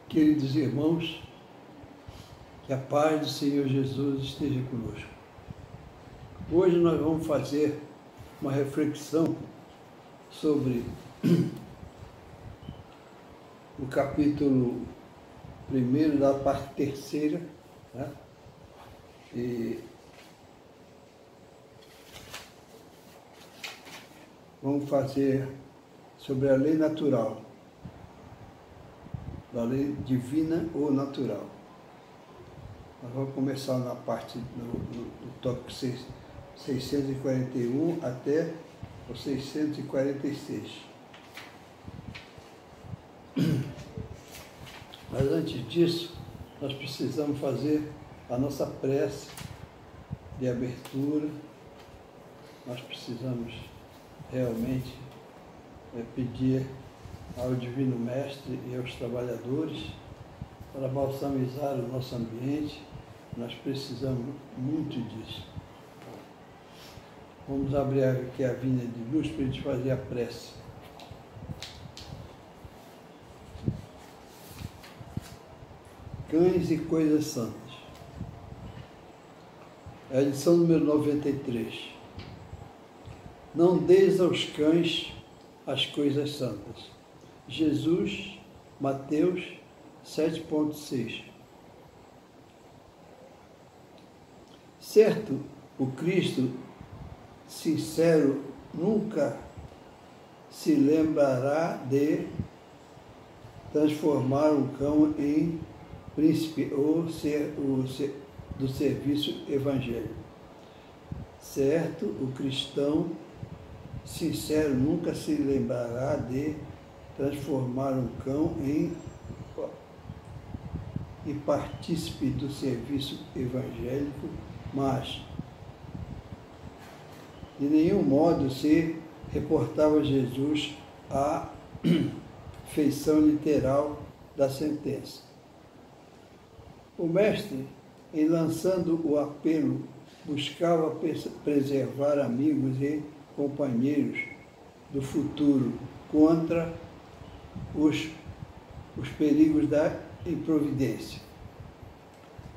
Queridos irmãos, que a paz do Senhor Jesus esteja conosco. Hoje nós vamos fazer uma reflexão sobre o capítulo 1 da parte 3, né? E vamos fazer sobre a lei natural, da lei divina ou natural. Nós vamos começar na parte do tópico 641 até o 646. Mas antes disso, nós precisamos fazer a nossa prece de abertura. Nós precisamos realmente pedir ao Divino Mestre e aos trabalhadores para balsamizar o nosso ambiente. Nós precisamos muito disso. Vamos abrir aqui a vinha de luz para a gente fazer a prece. Cães e coisas santas. É a lição número 93. Não deis aos cães as coisas santas. Jesus, Mateus 7,6. Certo, o Cristo sincero nunca se lembrará de transformar um cão em príncipe ou do serviço evangélico. Certo, o cristão sincero nunca se lembrará de transformar um cão em partícipe do serviço evangélico, mas de nenhum modo se reportava Jesus à feição literal da sentença. O mestre, em lançando o apelo, buscava preservar amigos e companheiros do futuro contra os perigos da improvidência.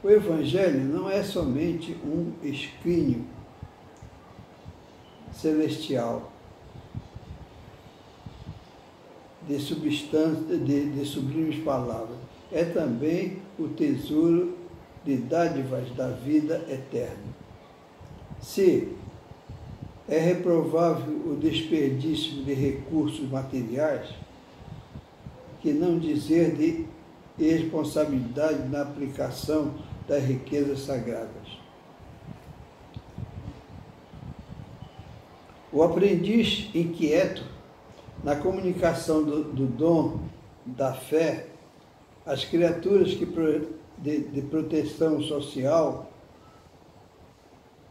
O Evangelho não é somente um escrínio celestial de sublimes palavras, é também o tesouro de dádivas da vida eterna. Se é reprovável o desperdício de recursos materiais, que não dizer de responsabilidade na aplicação das riquezas sagradas. O aprendiz inquieto na comunicação do dom da fé, as criaturas de proteção social,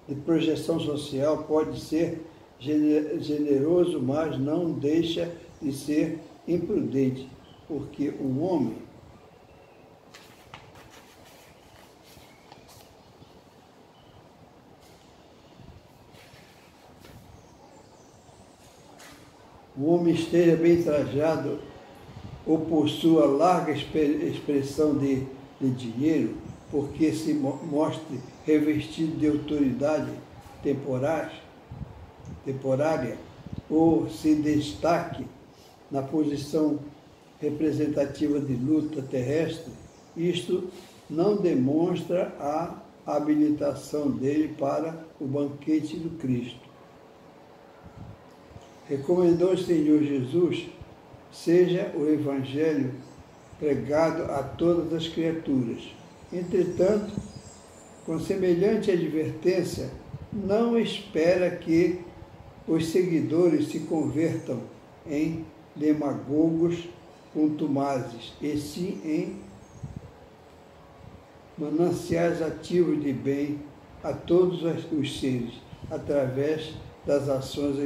de projeção social, pode ser generoso, mas não deixa de ser imprudente, porque o homem esteja bem trajado ou possua larga expressão de dinheiro, porque se mostre revestido de autoridade temporária, ou se destaque na posição representativa de luta terrestre, isto não demonstra a habilitação dele para o banquete do Cristo. Recomendou o Senhor Jesus, seja o Evangelho pregado a todas as criaturas. Entretanto, com semelhante advertência, não espera que os seguidores se convertam em demagogos contumazes, e sim em mananciais ativos de bem a todos os seres, através das ações e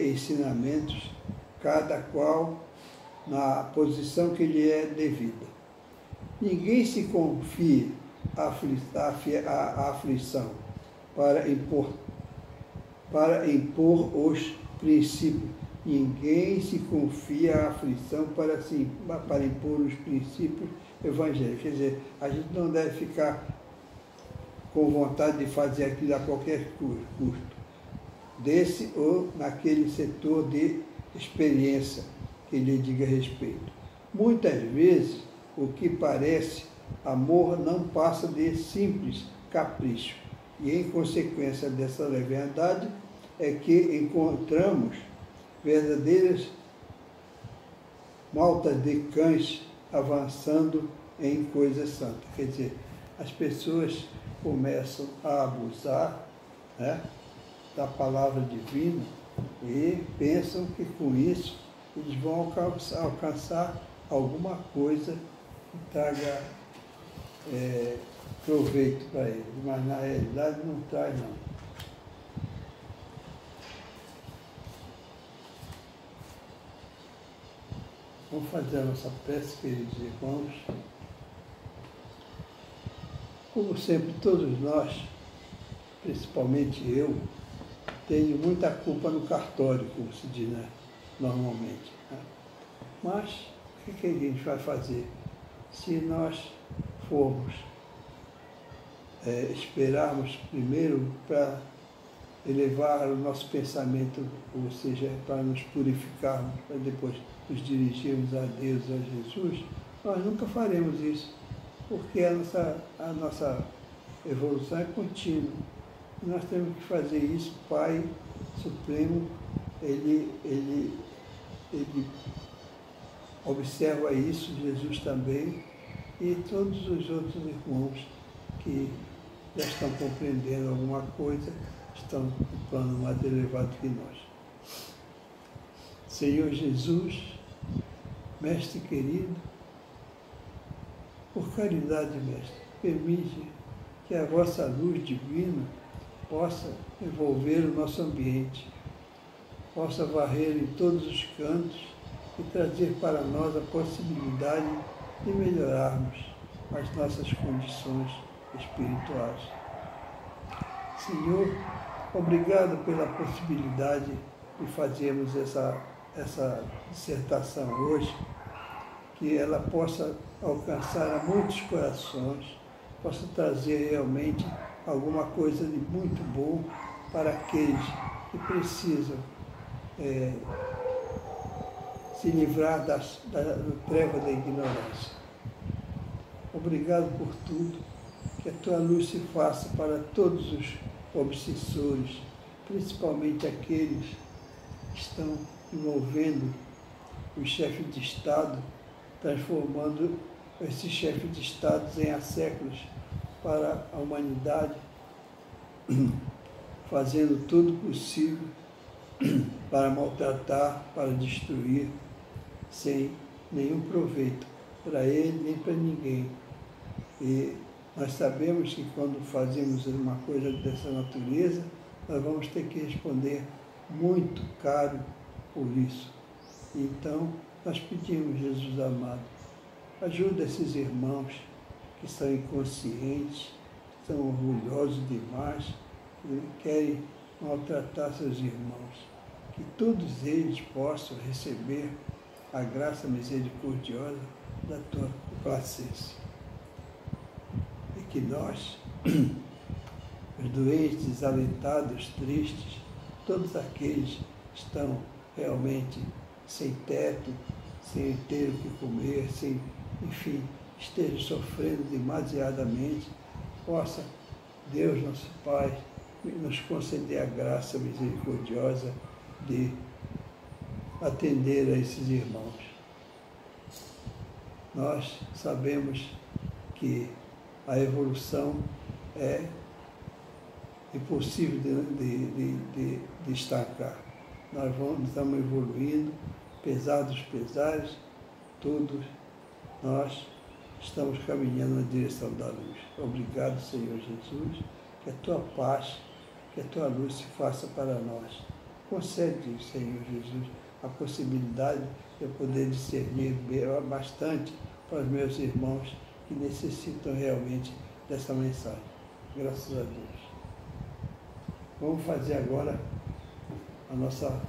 ensinamentos, cada qual na posição que lhe é devida. Ninguém se confie à aflição para impor os princípios ninguém se confia à aflição para impor os princípios evangélicos. Quer dizer, a gente não deve ficar com vontade de fazer aquilo a qualquer custo, desse ou naquele setor de experiência que lhe diga respeito. Muitas vezes, o que parece amor não passa de simples capricho, e em consequência dessa leviandade é que encontramos verdadeiras maltas de cães avançando em coisas santas. Quer dizer, as pessoas começam a abusar, né, da palavra divina e pensam que com isso eles vão alcançar alguma coisa que traga proveito para eles, mas na realidade não traz não. Vamos fazer a nossa prece, queridos irmãos. Como sempre, todos nós, principalmente eu, tenho muita culpa no cartório, como se diz, né, normalmente. Né? Mas o que a gente vai fazer? Se nós formos esperarmos primeiro para elevar o nosso pensamento, ou seja, para nos purificarmos, para depois nos dirigirmos a Deus, a Jesus, nós nunca faremos isso, porque a nossa evolução é contínua. Nós temos que fazer isso. O Pai Supremo, ele observa isso, Jesus também, e todos os outros irmãos que já estão compreendendo alguma coisa, estão no plano mais elevado que nós. Senhor Jesus, Mestre querido, por caridade, Mestre, permite que a vossa luz divina possa envolver o nosso ambiente, possa varrer em todos os cantos e trazer para nós a possibilidade de melhorarmos as nossas condições espirituais. Senhor, obrigado pela possibilidade de fazermos essa dissertação hoje, que ela possa alcançar a muitos corações, possa trazer realmente alguma coisa de muito bom para aqueles que precisam se livrar da treva da ignorância. Obrigado por tudo, que a tua luz se faça para todos os obsessores, principalmente aqueles que estão envolvendo os chefes de Estado, transformando esses chefes de Estado em asséculos para a humanidade, fazendo tudo possível para maltratar, para destruir, sem nenhum proveito para ele nem para ninguém. E nós sabemos que quando fazemos uma coisa dessa natureza, nós vamos ter que responder muito caro por isso. Então, nós pedimos, Jesus amado, ajuda esses irmãos que são inconscientes, são orgulhosos demais, que querem maltratar seus irmãos. Que todos eles possam receber a graça misericordiosa da tua complacência. E que nós, os doentes, desalentados, tristes, todos aqueles que estão realmente sem teto, sem ter o que comer, enfim, estejam sofrendo demasiadamente, possa Deus, nosso Pai, nos conceder a graça misericordiosa de atender a esses irmãos. Nós sabemos que a evolução é impossível de estancar. Nós estamos evoluindo, apesar dos pesares, todos nós estamos caminhando na direção da luz. Obrigado, Senhor Jesus, que a tua paz, que a tua luz se faça para nós. Concede, Senhor Jesus, a possibilidade de eu poder discernir bastante para os meus irmãos que necessitam realmente dessa mensagem. Graças a Deus. Vamos fazer agora a nossa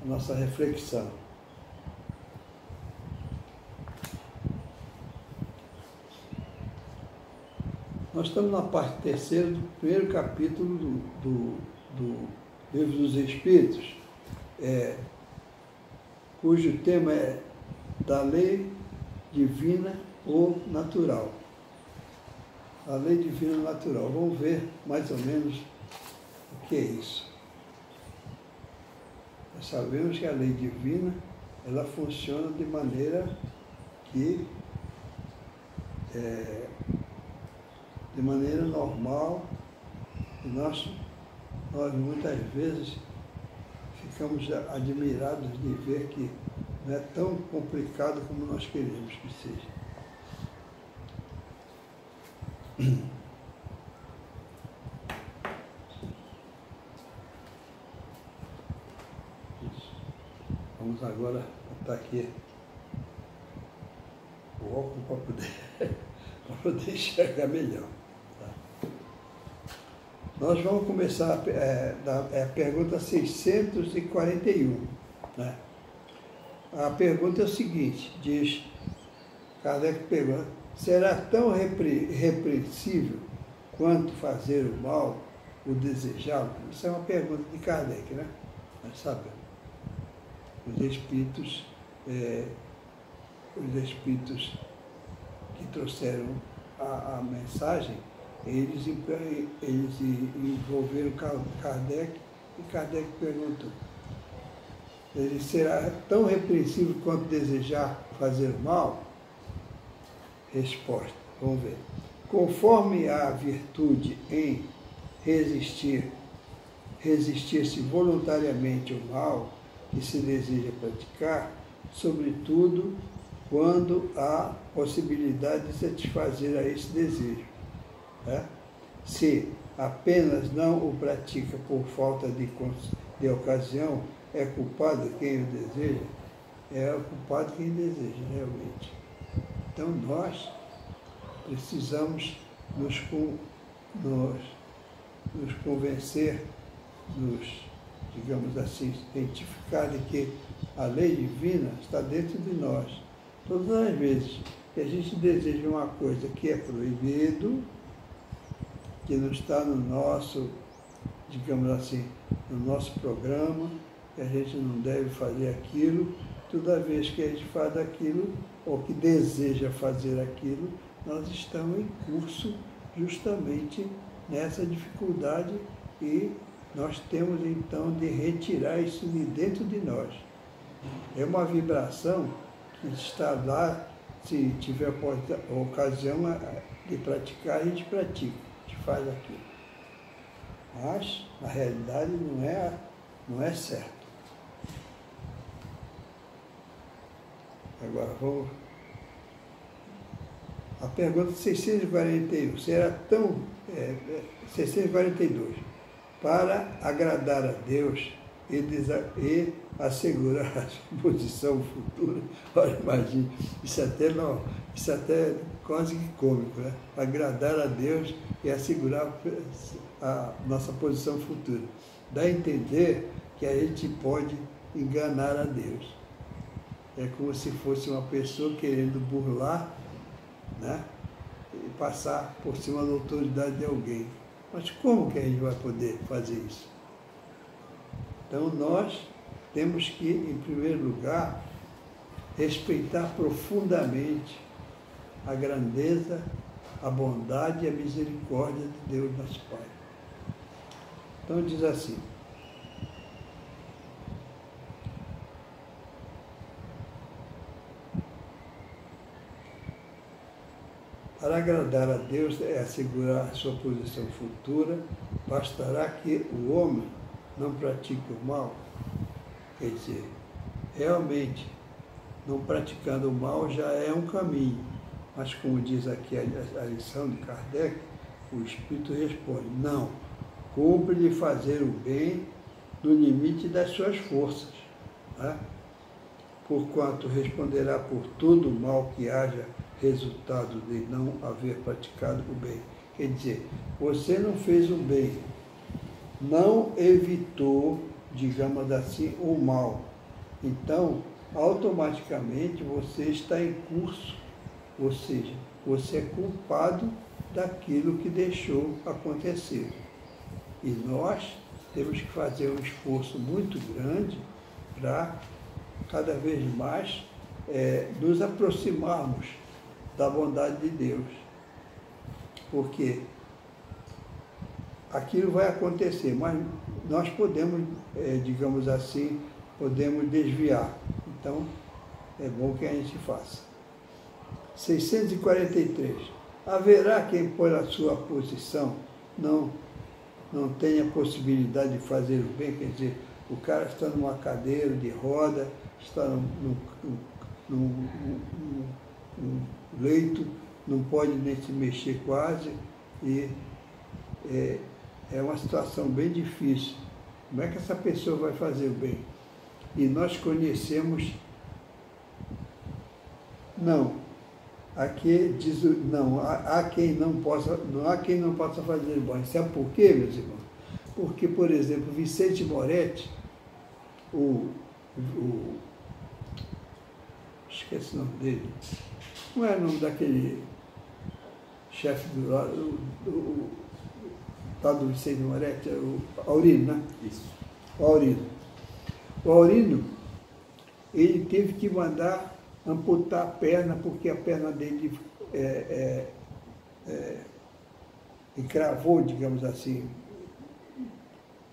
a nossa reflexão. Nós estamos na parte terceira do primeiro capítulo do Livro dos Espíritos, cujo tema é da lei divina ou natural. A lei divina natural. Vamos ver mais ou menos o que é isso. Nós sabemos que a lei divina, ela funciona de maneira que de maneira normal, e nós muitas vezes ficamos admirados de ver que não é tão complicado como nós queremos que seja. Vamos agora botar aqui o óculos para poder enxergar melhor. Tá? Nós vamos começar a pergunta 641. Né? A pergunta é o seguinte, diz, Kardec pergunta, será tão repreensível quanto fazer o mal, o desejá-lo? Isso é uma pergunta de Kardec, né? Nós sabemos. Os espíritos que trouxeram a mensagem, eles envolveram Kardec e Kardec perguntou, ele será tão repreensível quanto desejar fazer o mal? Resposta, vamos ver. Conforme a virtude em resistir-se voluntariamente ao mal que se deseja praticar, sobretudo quando há possibilidade de satisfazer a esse desejo. Né? Se apenas não o pratica por falta de ocasião, é culpado quem o deseja? É o culpado quem deseja, realmente. Então, nós precisamos nos convencer, digamos assim, identificar de que a lei divina está dentro de nós. Todas as vezes que a gente deseja uma coisa que é proibido, que não está no nosso, digamos assim, no nosso programa, que a gente não deve fazer aquilo, toda vez que a gente faz aquilo, ou que deseja fazer aquilo, nós estamos em curso justamente nessa dificuldade e nós temos então de retirar isso de dentro de nós. É uma vibração que está lá, se tiver ocasião de praticar, a gente pratica, a gente faz aquilo. Mas, na realidade, não é certo. Agora, vamos... A pergunta 641, será tão... 642. Para agradar a Deus e assegurar a sua posição futura. Olha, imagine, isso até quase que cômico, né? Agradar a Deus e assegurar a nossa posição futura. Dá a entender que a gente pode enganar a Deus. É como se fosse uma pessoa querendo burlar, né? E passar por cima da autoridade de alguém. Mas como que a gente vai poder fazer isso? Então, nós temos que, em primeiro lugar, respeitar profundamente a grandeza, a bondade e a misericórdia de Deus, nosso Pai. Então, diz assim, para agradar a Deus é assegurar a sua posição futura, bastará que o homem não pratique o mal. Quer dizer, realmente, não praticando o mal já é um caminho. Mas, como diz aqui a lição de Kardec, o Espírito responde, não, cumpre-lhe fazer o bem no limite das suas forças, né? Porquanto responderá por todo o mal que haja resultado de não haver praticado o bem. Quer dizer, você não fez o bem, não evitou digamos assim, o mal. Então, automaticamente você está em curso, ou seja, você é culpado daquilo que deixou acontecer. E nós temos que fazer um esforço muito grande para cada vez mais nos aproximarmos da bondade de Deus. Porque aquilo vai acontecer, mas nós podemos, digamos assim, podemos desviar. Então, é bom que a gente faça. 643. Haverá quem, por a sua posição, não tenha possibilidade de fazer o bem? Quer dizer, o cara está numa cadeira de roda, está num leito, não pode nem se mexer quase, e é uma situação bem difícil. Como é que essa pessoa vai fazer o bem? E nós conhecemos, aqui diz, não há quem não possa fazer o bem. Sabe por quê, meus irmãos? Porque, por exemplo, Vicente Moretti, esqueci o nome dele, não é o nome daquele chefe do Vicente Moretti, é o Aurino, né? Isso. O Aurino, ele teve que mandar amputar a perna, porque a perna dele encravou, digamos assim,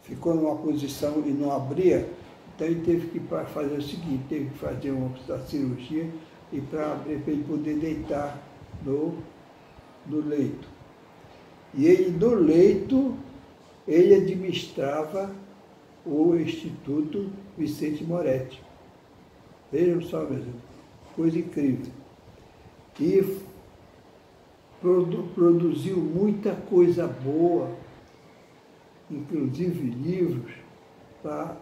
ficou numa posição e não abria. Então ele teve que fazer o seguinte, teve que fazer uma cirurgia e para ele poder deitar no leito. E ele, no leito, ele administrava o Instituto Vicente Moretti. Vejam só, mesmo, coisa incrível. E produziu muita coisa boa, inclusive livros, para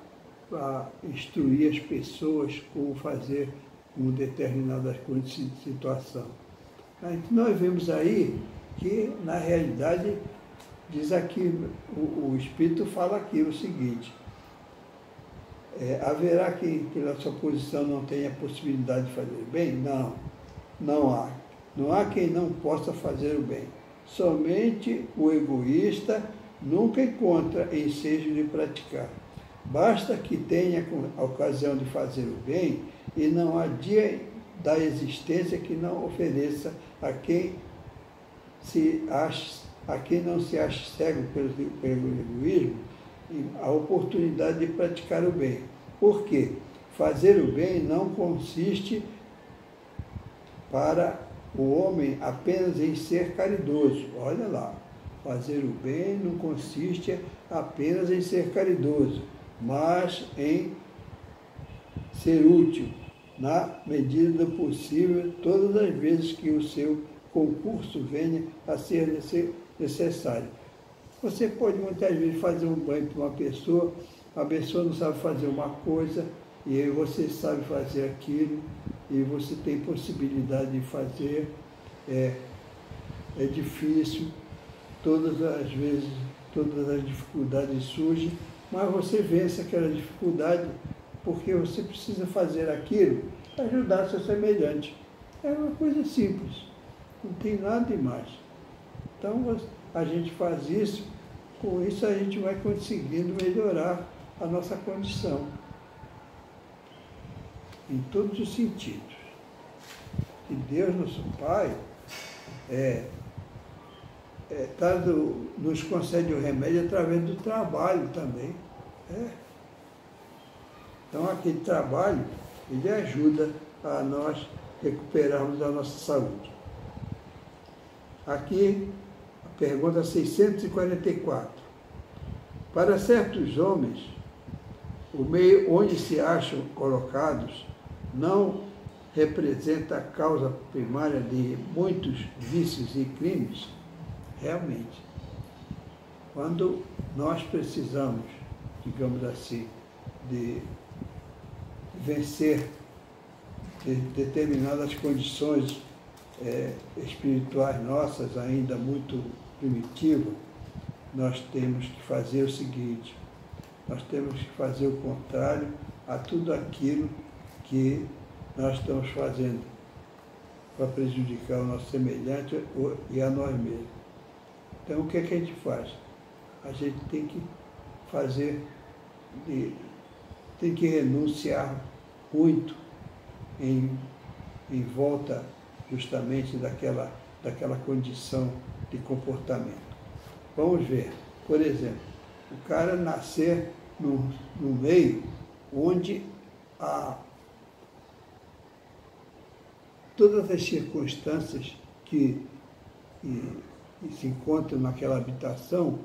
instruir as pessoas como fazer uma determinada situação. Então, nós vemos aí que, na realidade, diz aqui, o Espírito fala aqui o seguinte: haverá quem, pela sua posição, não tenha possibilidade de fazer o bem? Não há. Não há quem não possa fazer o bem. Somente o egoísta nunca encontra ensejo de praticar. Basta que tenha a ocasião de fazer o bem, e não há dia da existência que não ofereça a quem não se ache cego pelo egoísmo a oportunidade de praticar o bem. Por quê? Fazer o bem não consiste para o homem apenas em ser caridoso. Olha lá, fazer o bem não consiste apenas em ser caridoso, mas em ser útil, na medida do possível, todas as vezes que o seu concurso venha a ser necessário. Você pode muitas vezes fazer um bem para uma pessoa, a pessoa não sabe fazer uma coisa, e aí você sabe fazer aquilo, e você tem possibilidade de fazer. É difícil, todas as vezes, todas as dificuldades surgem, mas você vence aquela dificuldade porque você precisa fazer aquilo para ajudar seu semelhante. É uma coisa simples, não tem nada demais. Então, a gente faz isso, com isso a gente vai conseguindo melhorar a nossa condição, em todos os sentidos. E Deus, nosso Pai, nos concede o remédio através do trabalho também. Então, aquele trabalho, ele ajuda a nós recuperarmos a nossa saúde. Aqui, a pergunta 644. Para certos homens, o meio onde se acham colocados não representa a causa primária de muitos vícios e crimes? Realmente, quando nós precisamos, digamos assim, de vencer determinadas condições espirituais nossas, ainda muito primitivas, nós temos que fazer o seguinte: nós temos que fazer o contrário a tudo aquilo que nós estamos fazendo para prejudicar o nosso semelhante e a nós mesmos. Então, o que é que a gente faz? A gente tem que tem que renunciar muito em volta justamente daquela condição de comportamento. Vamos ver, por exemplo, o cara nascer no meio onde todas as circunstâncias que se encontram naquela habitação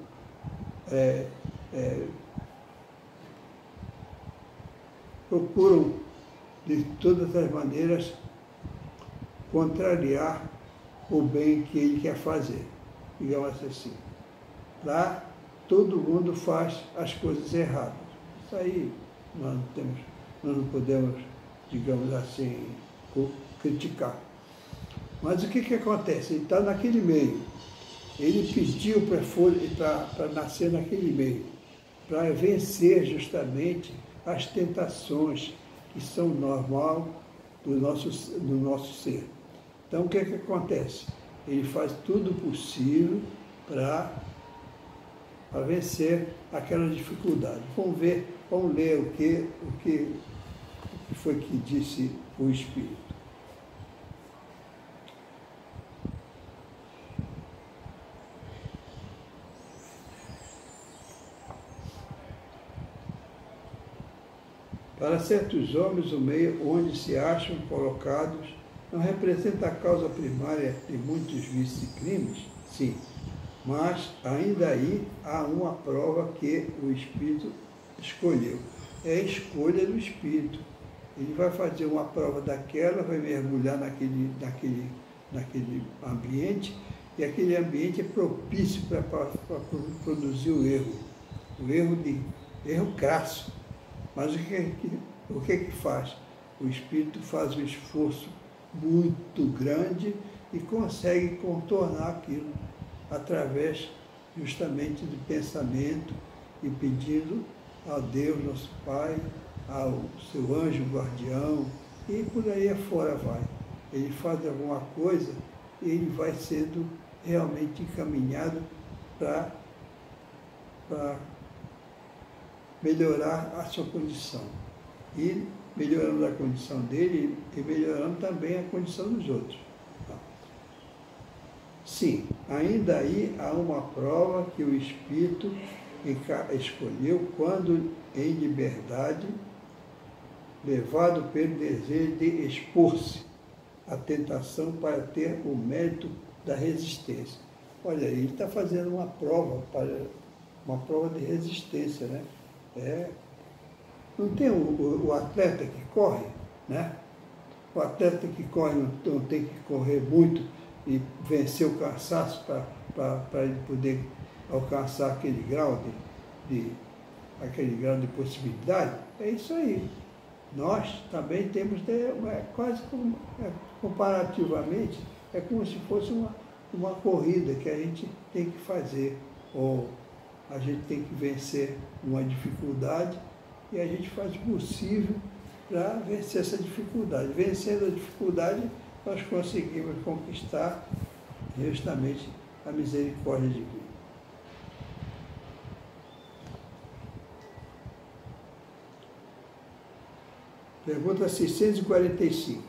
procuram de todas as maneiras contrariar o bem que ele quer fazer, digamos assim. Lá todo mundo faz as coisas erradas. Isso aí nós não podemos, digamos assim, criticar. Mas o que acontece? Ele está naquele meio. Ele pediu para nascer naquele meio, para vencer justamente as tentações que são normal do nosso ser. Então, o que acontece? Ele faz tudo possível para vencer aquela dificuldade. Vamos ler o que foi que disse o Espírito. Para certos homens, o meio onde se acham colocados não representa a causa primária de muitos vícios e crimes, sim, mas ainda aí há uma prova que o Espírito escolheu. É a escolha do Espírito. Ele vai fazer uma prova daquela, vai mergulhar naquele ambiente, e aquele ambiente é propício para produzir o erro crasso. Mas o que faz? O Espírito faz um esforço muito grande e consegue contornar aquilo através justamente do pensamento e pedindo a Deus, nosso Pai, ao seu anjo guardião, e por aí afora vai. Ele faz alguma coisa e ele vai sendo realmente encaminhado para melhorar a sua condição. E melhorando a condição dele e melhorando também a condição dos outros. Sim, ainda aí há uma prova que o Espírito escolheu quando, em liberdade, levado pelo desejo de expor-se à tentação para ter o mérito da resistência. Olha, ele está fazendo uma prova de resistência, né? Não tem o atleta que corre, né? O atleta que corre não tem que correr muito e vencer o cansaço para ele poder alcançar aquele grau de possibilidade. É isso aí. Nós também temos, quase comparativamente, é como se fosse uma corrida que a gente tem que fazer, ou a gente tem que vencer uma dificuldade e a gente faz o possível para vencer essa dificuldade. Vencendo a dificuldade, nós conseguimos conquistar justamente a misericórdia de Deus. Pergunta 645.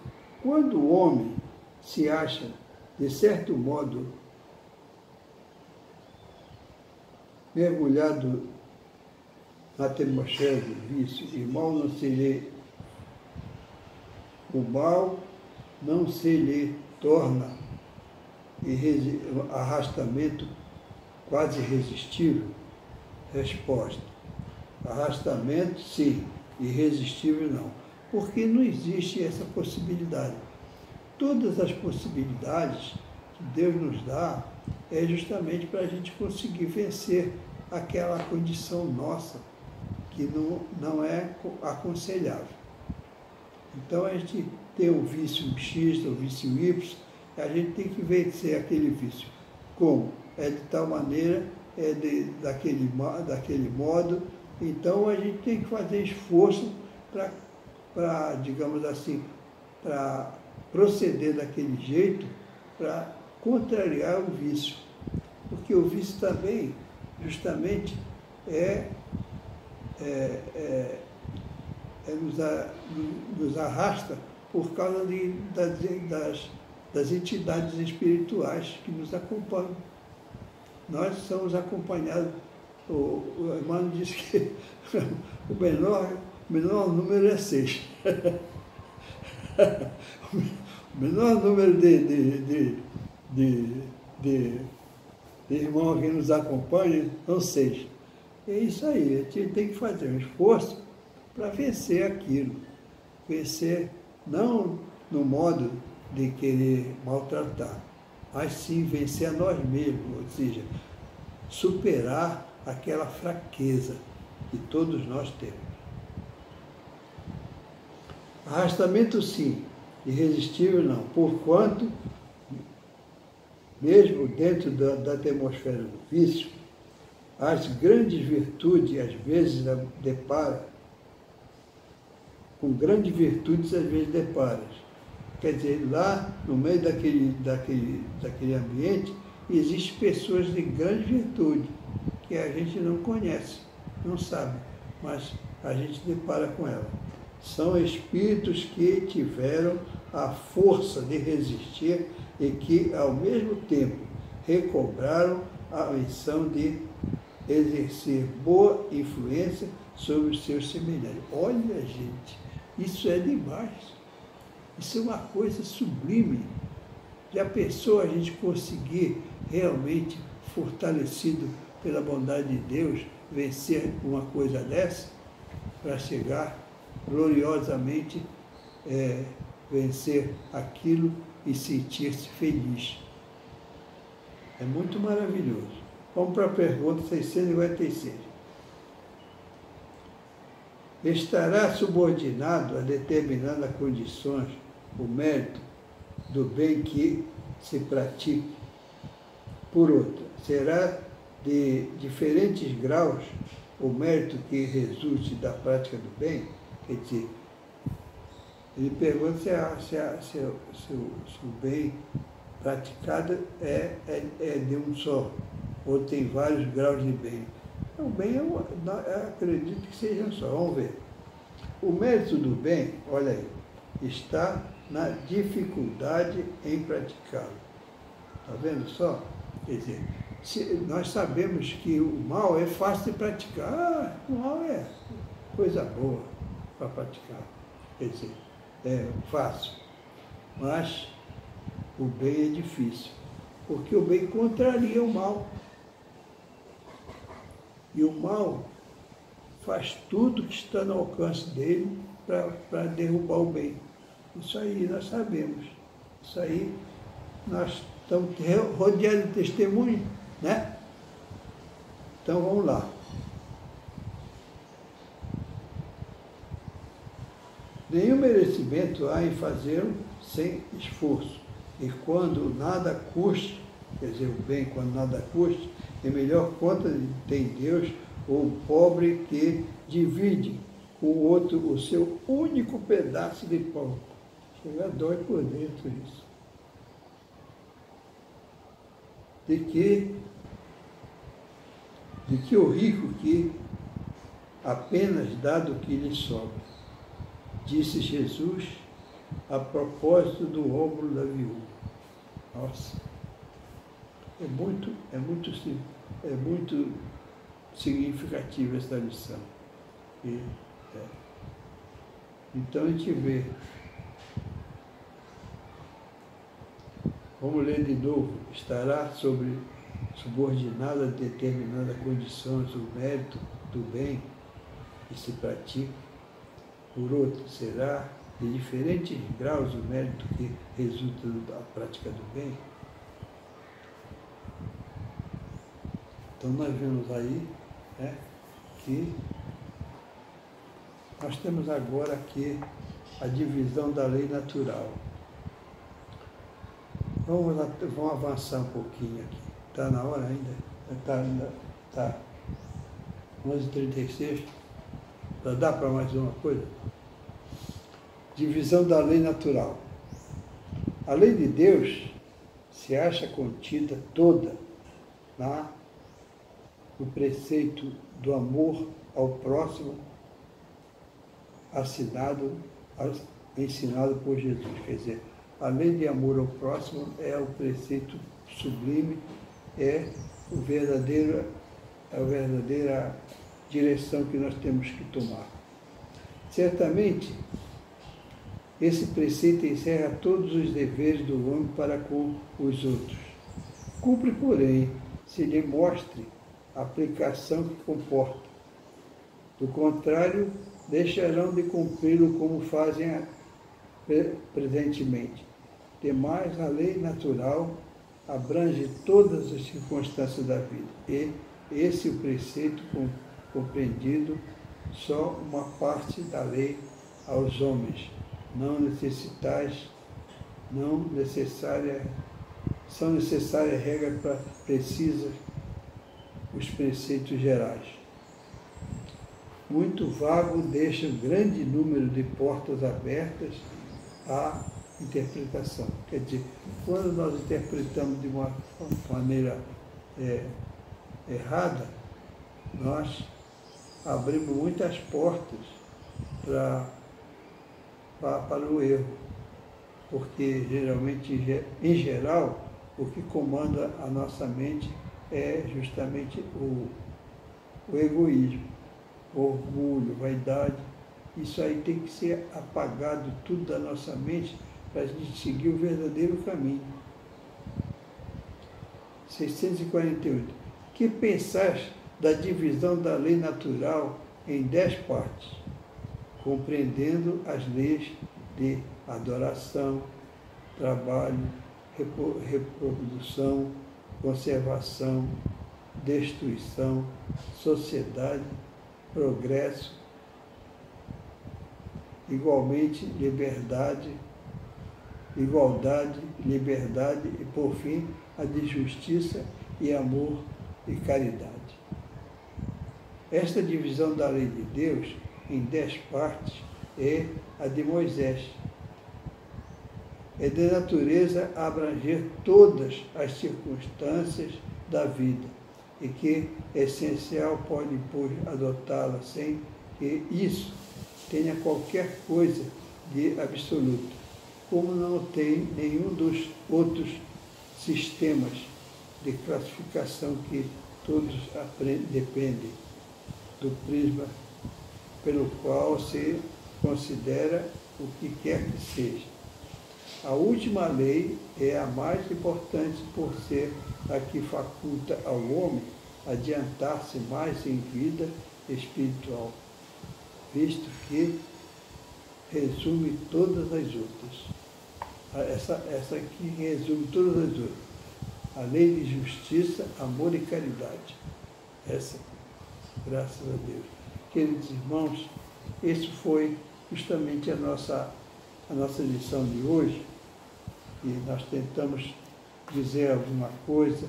Quando o homem se acha, de certo modo, mergulhado na atmosfera do vício, e o mal não se lhe torna arrastamento quase irresistível? Resposta: arrastamento sim, irresistível não, porque não existe essa possibilidade. Todas as possibilidades que Deus nos dá é justamente para a gente conseguir vencer aquela condição nossa que não é aconselhável. Então a gente tem o vício X, o vício Y, a gente tem que vencer aquele vício. Como? É de tal maneira, daquele modo, Então a gente tem que fazer esforço para, digamos assim, para proceder daquele jeito, para contrariar o vício. Porque o vício também, justamente, nos arrasta por causa das entidades espirituais que nos acompanham. Nós somos acompanhados. O Emmanuel diz que o menor número é 6. O menor número de irmãos que nos acompanham são 6. É isso aí, a gente tem que fazer um esforço para vencer aquilo. Vencer não no modo de querer maltratar, mas sim vencer a nós mesmos, ou seja, superar aquela fraqueza que todos nós temos. Arrastamento sim, irresistível não, porquanto, mesmo dentro da atmosfera do vício, as grandes virtudes às vezes deparam, com grandes virtudes às vezes deparam. Quer dizer, lá no meio daquele ambiente, existem pessoas de grande virtude, que a gente não conhece, não sabe, mas a gente depara com ela. São espíritos que tiveram a força de resistir e que, ao mesmo tempo, recobraram a missão de exercer boa influência sobre os seus semelhantes. Olha, gente, isso é demais. Isso é uma coisa sublime. Já pensou a gente conseguir realmente, fortalecido pela bondade de Deus, vencer uma coisa dessa, para chegar gloriosamente, vencer aquilo e sentir-se feliz. É muito maravilhoso. Vamos para a pergunta 656. Estará subordinado a determinadas condições o mérito do bem que se pratique? Por outra, será de diferentes graus o mérito que resulte da prática do bem? Quer dizer, ele pergunta se o bem praticado é de um só, ou tem vários graus de bem. O bem, eu acredito que seja um só. Vamos ver. O mérito do bem, olha aí, está na dificuldade em praticá-lo. Está vendo só? Quer dizer, nós sabemos que o mal é fácil de praticar. O mal é coisa boa para praticar. Quer dizer, é fácil. Mas o bem é difícil, porque o bem contraria o mal. E o mal faz tudo que está no alcance dele para derrubar o bem. Isso aí nós sabemos. Isso aí nós estamos rodeados de testemunho, né? Então vamos lá. Nenhum merecimento há em fazê-lo sem esforço. E quando nada custe, quer dizer, o bem quando nada custe, é melhor conta tem Deus o pobre que divide com o outro o seu único pedaço de pão. Chega, dói por dentro isso. De que o rico que apenas dá do que lhe sobra, disse Jesus a propósito do ombro da viúva. Nossa, é muito significativa essa lição. Então a gente vê. Vamos ler de novo. Estará subordinado a determinadas condições o mérito do bem que se pratica. Por outro, será de diferentes graus o mérito que resulta da prática do bem. Então nós vemos aí, né, que nós temos agora aqui a divisão da lei natural. Vamos avançar um pouquinho aqui. Está na hora ainda? Tá. 11h36. Já dá para mais uma coisa? Divisão da lei natural. A lei de Deus se acha contida toda no preceito do amor ao próximo, ensinado por Jesus. Quer dizer, a lei de amor ao próximo é o preceito sublime, é a verdadeira direção que nós temos que tomar. Certamente, esse preceito encerra todos os deveres do homem para com os outros. Cumpre, porém, se lhe mostre a aplicação que comporta. Do contrário, deixarão de cumpri-lo como fazem presentemente. Demais, a lei natural abrange todas as circunstâncias da vida. E esse é o preceito compreendido só uma parte da lei aos homens, são necessárias regras precisas, os preceitos gerais. Muito vago deixa um grande número de portas abertas à interpretação. Quer dizer, quando nós interpretamos de uma maneira errada, nós abrimos muitas portas para o erro, porque geralmente, em geral, o que comanda a nossa mente é justamente o egoísmo, o orgulho, a vaidade. Isso aí tem que ser apagado tudo da nossa mente para a gente seguir o verdadeiro caminho. 648. Que pensais da divisão da lei natural em 10 partes, compreendendo as leis de adoração, trabalho, reprodução, conservação, destruição, sociedade, progresso, igualdade, liberdade, e, por fim, a de justiça e amor e caridade. Esta divisão da lei de Deus em 10 partes é a de Moisés. É de natureza a abranger todas as circunstâncias da vida e que é essencial pode, pois, adotá-la sem que isso tenha qualquer coisa de absoluto, como não tem nenhum dos outros sistemas de classificação que todos dependem do prisma pelo qual se considera o que quer que seja. A última lei é a mais importante por ser a que faculta ao homem adiantar-se mais em vida espiritual, visto que resume todas as outras. Essa aqui resume todas as outras. A lei de justiça, amor e caridade. Essa, graças a Deus. Queridos irmãos, esse foi justamente a nossa lição de hoje, e nós tentamos dizer alguma coisa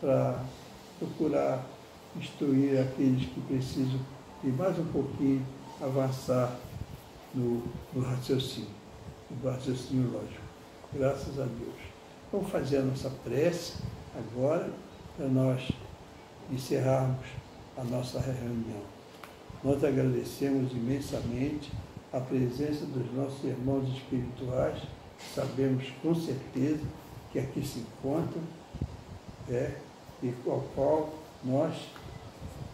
para procurar instruir aqueles que precisam de mais um pouquinho avançar no raciocínio lógico. Graças a Deus. Vamos fazer a nossa prece agora, para nós encerrarmos a nossa reunião. Nós agradecemos imensamente a presença dos nossos irmãos espirituais, sabemos com certeza que aqui se encontram, e ao qual nós,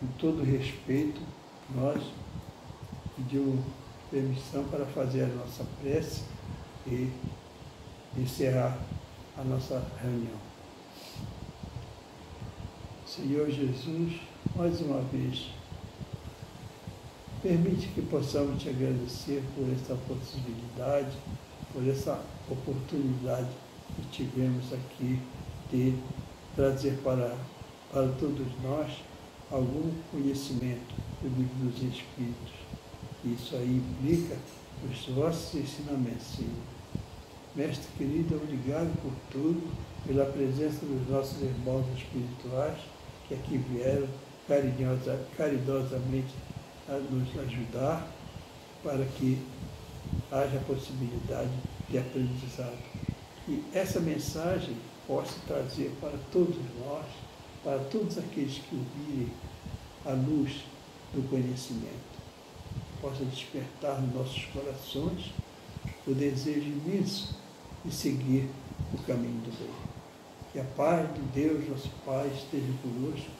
com todo respeito, nós pedimos permissão para fazer a nossa prece e encerrar a nossa reunião. Senhor Jesus, mais uma vez, permite que possamos te agradecer por essa possibilidade, por essa oportunidade que tivemos aqui de trazer para todos nós algum conhecimento do livro dos Espíritos. Isso aí implica os vossos ensinamentos, Senhor. Mestre querido, obrigado por tudo, pela presença dos nossos irmãos espirituais que aqui vieram caridosamente a nos ajudar para que haja possibilidade de aprendizado. E essa mensagem possa trazer para todos nós, para todos aqueles que ouvirem, a luz do conhecimento. Possa despertar nos nossos corações o desejo imenso de seguir o caminho do bem. Que a paz de Deus, nosso Pai, esteja conosco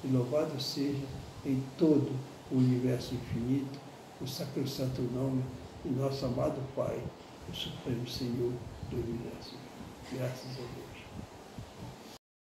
e louvado seja em todo o universo infinito o sacrosanto nome de nosso amado Pai, o Supremo Senhor do Universo. Graças a Deus.